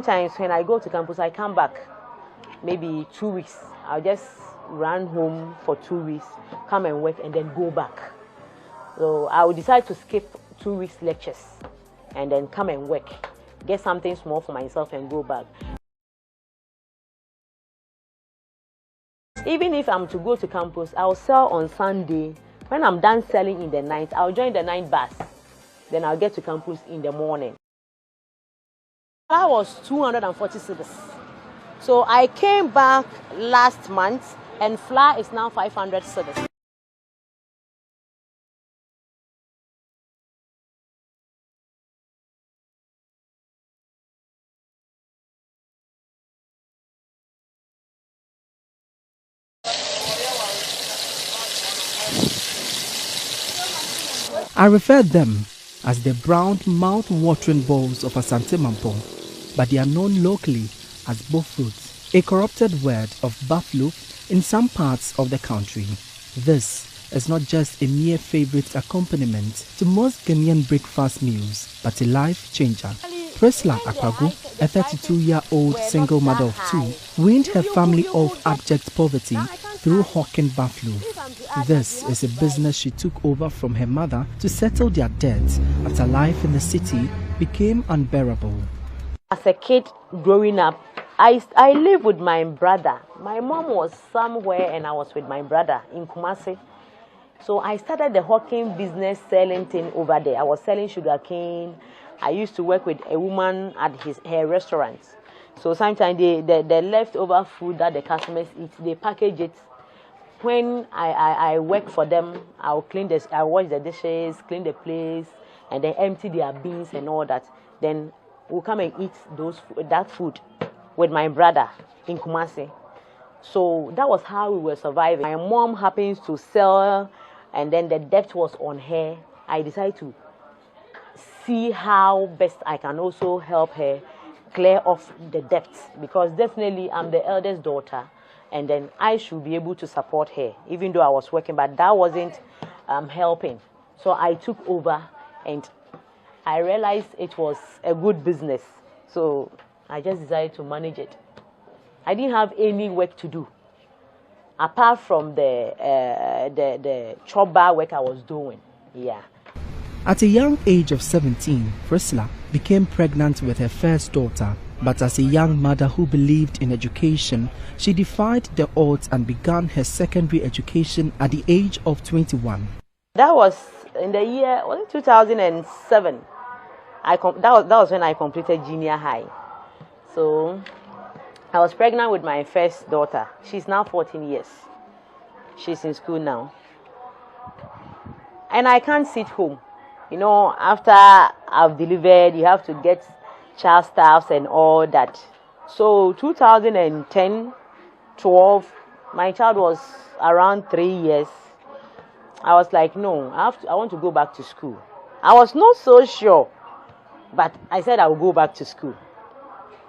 Sometimes when I go to campus, I come back maybe 2 weeks. I'll just run home for 2 weeks, come and work, and then go back. So I will decide to skip 2 weeks lectures and then come and work, get something small for myself and go back. Even if I'm to go to campus, I'll sell on Sunday. When I'm done selling in the night, I'll join the night bus. Then I'll get to campus in the morning. That was 240 cedis. So I came back last month and flour is now 500 cedis. I refer them as the brown mouth-watering balls of Asante Mampo, but they are known locally as bofrot, a corrupted word of buffalo in some parts of the country. This is not just a mere favorite accompaniment to most Ghanaian breakfast meals, but a life changer. Priscilla Akwagu, a 32-year-old single mother of two, weaned her family off abject poverty through hawking buffalo. This is a business she took over from her mother to settle their debts after life in the city became unbearable. As a kid growing up, I lived with my brother. My mom was somewhere and I was with my brother in Kumasi. So I started the hawking business, selling things over there. I was selling sugarcane. I used to work with a woman at her restaurant. So sometimes the leftover food that the customers eat, they package it. When I work for them, I'll clean this, I'll wash the dishes, clean the place, and then empty their bins and all that. Then we'll come and eat that food with my brother in Kumasi. So that was how we were surviving. My mom happens to sell, and then the debt was on her. I decided to see how best I can also help her clear off the debt, because definitely I'm the eldest daughter. And then I should be able to support her, even though I was working, but that wasn't helping. So I took over and I realized it was a good business. So I just decided to manage it. I didn't have any work to do, apart from the chop bar work I was doing. Yeah. At a young age of 17, Priscilla became pregnant with her first daughter. But as a young mother who believed in education, she defied the odds and began her secondary education at the age of 21. That was in the year 2007. That was when I completed junior high. So I was pregnant with my first daughter. She's now 14 years. She's in school now. And I can't sit home. You know, after I've delivered, you have to get child staffs and all that. So 2010, 12, my child was around 3 years. I was like, no, I want to go back to school. I was not so sure, but I said I will go back to school.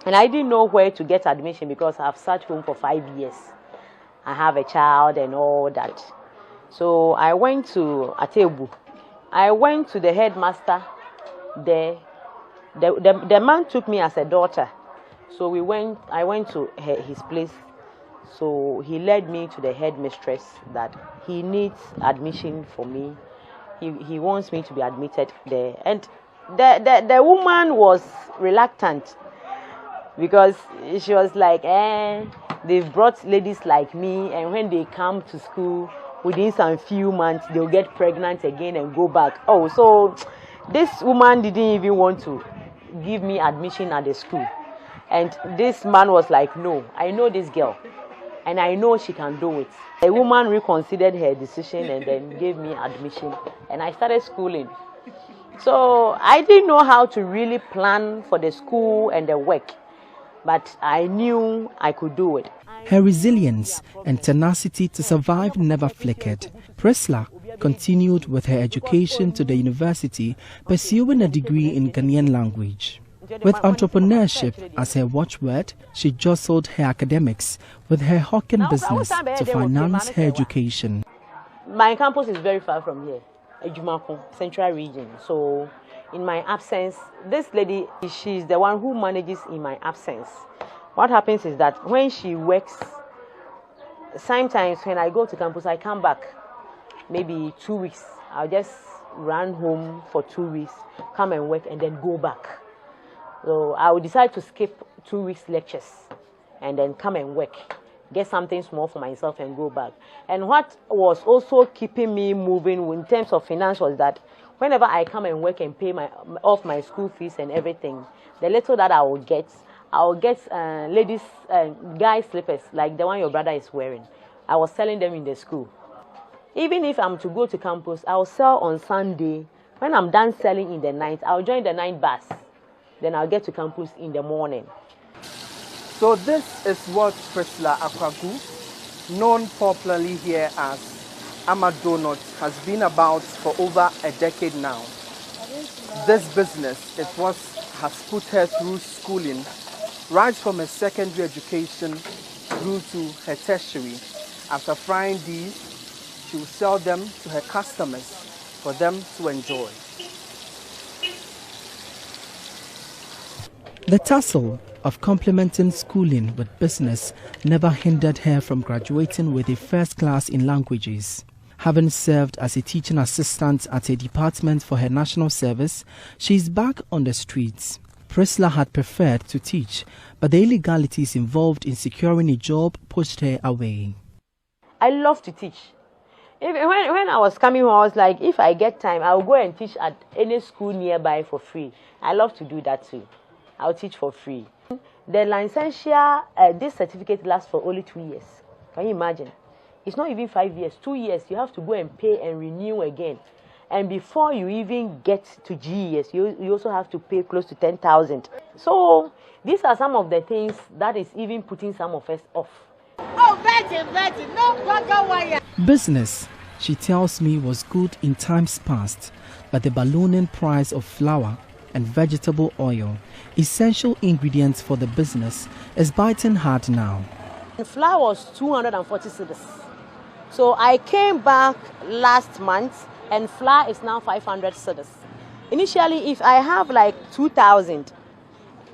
And I didn't know where to get admission because I've sat home for 5 years. I have a child and all that. So I went to Atebu. I went to the headmaster there. The man took me as a daughter. So I went to his place. So he led me to the headmistress that he needs admission for me. He wants me to be admitted there. And the woman was reluctant because she was like, they've brought ladies like me, and when they come to school, within some few months, they'll get pregnant again and go back. Oh, so this woman didn't even want to give me admission at the school. And this man was like, no, I know this girl and I know she can do it. The woman reconsidered her decision and then gave me admission, and I started schooling. So I didn't know how to really plan for the school and the work, but I knew I could do it. Her resilience and tenacity to survive never flickered. Priscilla continued with her education to the university, pursuing a degree in Ghanaian language. With entrepreneurship as her watchword, she jostled her academics with her hawking business to finance her education. My campus is very far from here, Ejumako, Central Region. So in my absence. This lady, she's the one who manages in my absence. What happens is that when she works, sometimes when I go to campus, I come back maybe 2 weeks. I'll just run home for 2 weeks, come and work, and then go back. So I will decide to skip 2 weeks lectures and then come and work, get something small for myself and go back. And what was also keeping me moving in terms of finance was that whenever I come and work and pay off my school fees and everything, the little that I will get ladies, guy slippers like the one your brother is wearing. I was selling them in the school. Even if I'm to go to campus, I'll sell on Sunday. When I'm done selling in the night, I'll join the night bus. Then I'll get to campus in the morning. So this is what Priscilla Akwagu, known popularly here as Ama Donut, has been about for over a decade now. This business has put her through schooling, right from her secondary education through to her tertiary. After frying these, she will sell them to her customers for them to enjoy. The tussle of complementing schooling with business never hindered her from graduating with a first class in languages. Having served as a teaching assistant at a department for her national service, she is back on the streets. Priscilla had preferred to teach, but the illegalities involved in securing a job pushed her away. I love to teach. When I was coming home, I was like, if I get time, I'll go and teach at any school nearby for free. I love to do that too. I'll teach for free. The licensure, this certificate lasts for only 2 years. Can you imagine? It's not even 5 years, 2 years. You have to go and pay and renew again. And before you even get to GES, you also have to pay close to 10,000. So these are some of the things that is even putting some of us off. Oh, virgin, no burger wire. Business, she tells me, was good in times past, but the ballooning price of flour and vegetable oil, essential ingredients for the business, is biting hard now. The flour was 240 cedis. So I came back last month and flour is now 500 cedis. Initially, if I have like 2,000,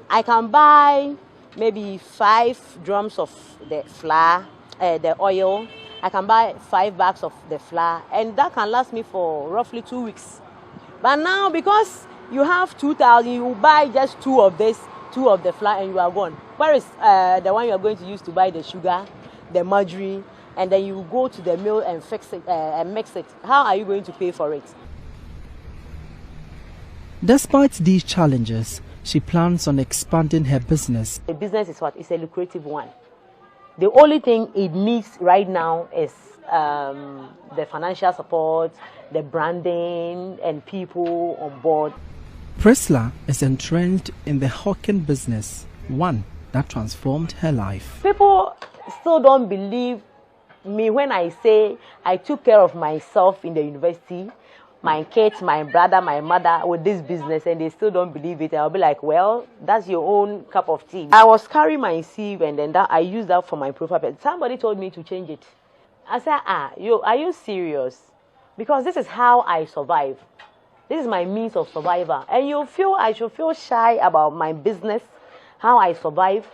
I can buy maybe 5 drums of the flour, the oil. I can buy 5 bags of the flour, and that can last me for roughly 2 weeks. But now, because you have 2,000, you buy just 2 of this, 2 of the flour, and you are gone. Where is the one you are going to use to buy the sugar, the margarine, and then you go to the mill and fix it and mix it? How are you going to pay for it? Despite these challenges, she plans on expanding her business. The business is what? It's a lucrative one. The only thing it needs right now is the financial support, the branding, and people on board. Priscilla is entrenched in the hawking business, one that transformed her life. People still don't believe me when I say I took care of myself in the university, my kids, my brother, my mother with this business, and they still don't believe it. I'll be like, well, that's your own cup of tea. I was carrying my sieve, and then I used that for my profile picture. Somebody told me to change it. I said, are you serious? Because this is how I survive. This is my means of survival. And I should feel shy about my business, how I survive.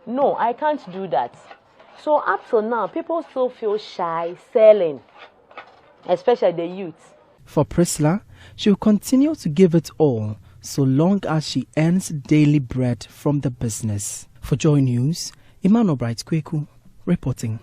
No, I can't do that. So up to now, people still feel shy selling, especially the youth. For Priscilla, she will continue to give it all so long as she earns daily bread from the business. For Joy News, Emmanuel Bright Kweku reporting.